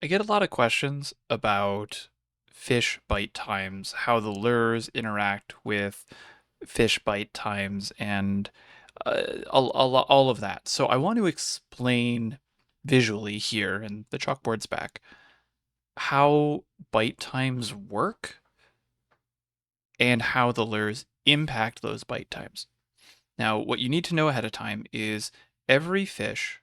I get a lot of questions about fish bite times, how the lures interact with fish bite times, and all of that. So I want to explain visually here, and the chalkboard's back, how bite times work and how the lures impact those bite times. Now, what you need to know ahead of time is every fish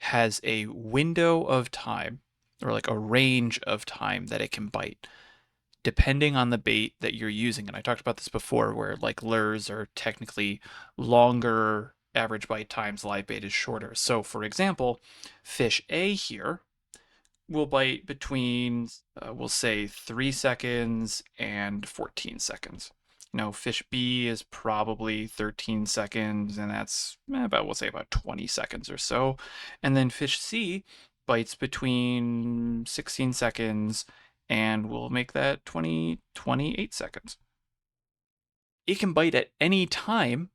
has a window of time, or like a range of time that it can bite, depending on the bait that you're using. And I talked about this before, where like lures are technically longer, average bite times, live bait is shorter. So for example, fish A here will bite between, we'll say 3 seconds and 14 seconds. Fish B is probably 13 seconds, and that's about, we'll say about 20 seconds or so. And then fish C bites between 16 seconds, and we'll make that 28 seconds. It can bite at any time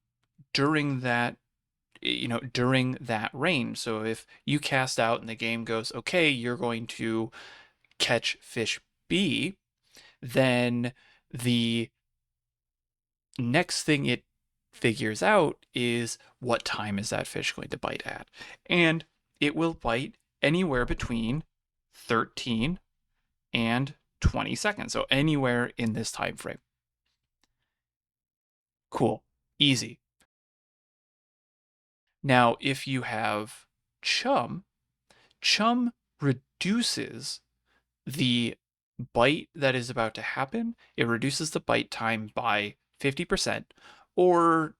during that range. So if you cast out and the game goes, okay, you're going to catch fish B, then the next thing it figures out is what time is that fish going to bite at. And it will bite anywhere between 13 and 20 seconds. So anywhere in this time frame. Cool. Easy. Now, if you have Chum, Chum reduces the bite that is about to happen. It reduces the bite time by 50%, or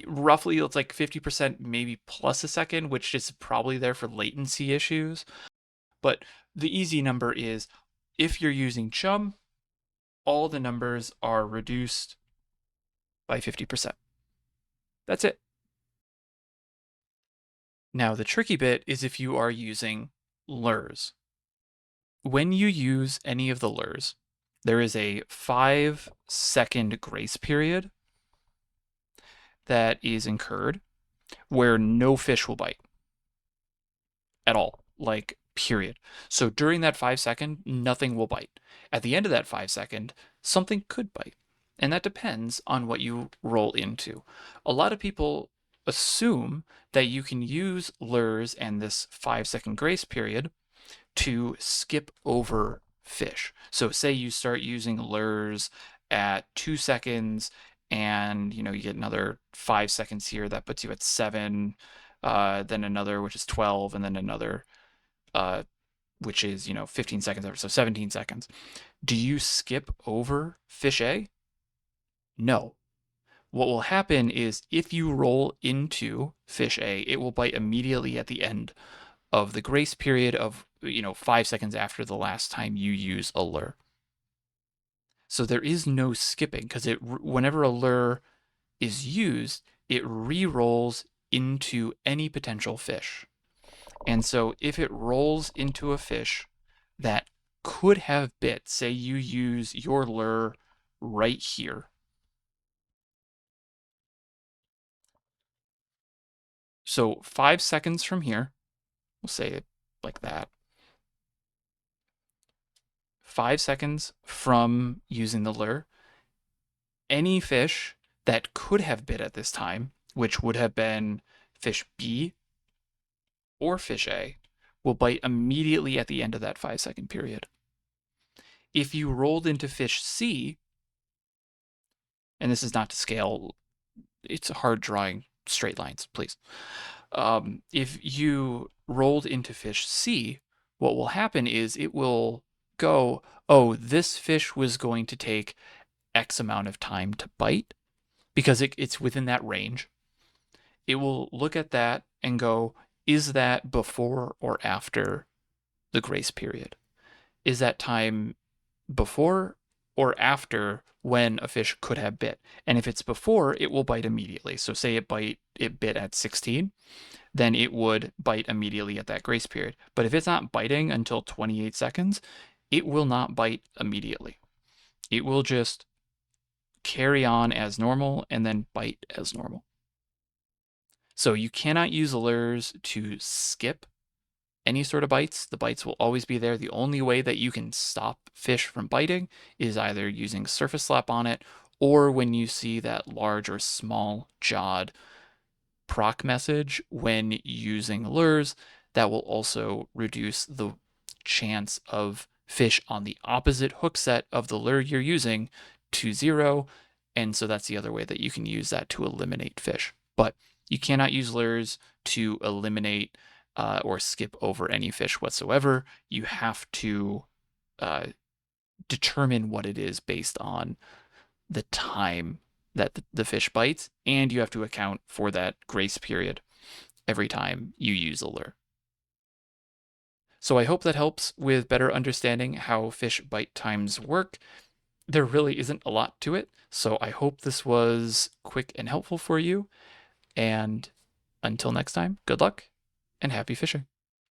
roughly it's like 50%, maybe plus a second, which is probably there for latency issues. But the easy number is if you're using Chum, all the numbers are reduced by 50%. That's it. Now, the tricky bit is if you are using lures. When you use any of the lures, there is a 5-second grace period that is incurred where no fish will bite at all, like, period. So during that 5 second, nothing will bite. At the end of that 5 second, something could bite. And that depends on what you roll into. A lot of people assume that you can use lures and this 5 second grace period to skip over fish. So say you start using lures at 2 seconds, and you get another 5 seconds here that puts you at 7, then another which is 12, and then another which is 15 seconds over, so 17 seconds. Do you skip over fish A? No. What will happen is if you roll into fish A, it will bite immediately at the end of the grace period of 5 seconds after the last time you use a lure. So there is no skipping, because whenever a lure is used, it re-rolls into any potential fish. And so if it rolls into a fish that could have bit, say you use your lure right here. So 5 seconds from here, we'll say it like that. 5 seconds from using the lure, any fish that could have bit at this time, which would have been fish B or fish A, will bite immediately at the end of that 5 second period. If you rolled into fish C, and this is not to scale, it's hard drawing straight lines, please. If you rolled into fish C, what will happen is it will go, oh, this fish was going to take X amount of time to bite, because it's within that range. It will look at that and go, is that before or after the grace period? Is that time before or after when a fish could have bit? And if it's before, it will bite immediately. So say it bit at 16, then it would bite immediately at that grace period. But if it's not biting until 28 seconds, it will not bite immediately. It will just carry on as normal and then bite as normal. So you cannot use lures to skip any sort of bites. The bites will always be there. The only way that you can stop fish from biting is either using surface slap on it, or when you see that large or small jawed proc message when using lures, that will also reduce the chance of fish on the opposite hook set of the lure you're using to 0. And so that's the other way that you can use that to eliminate fish. But you cannot use lures to eliminate or skip over any fish whatsoever. You have to determine what it is based on the time that the fish bites, and you have to account for that grace period every time you use a lure. So I hope that helps with better understanding how fish bite times work. There really isn't a lot to it, so I hope this was quick and helpful for you. And until next time, good luck and happy fishing.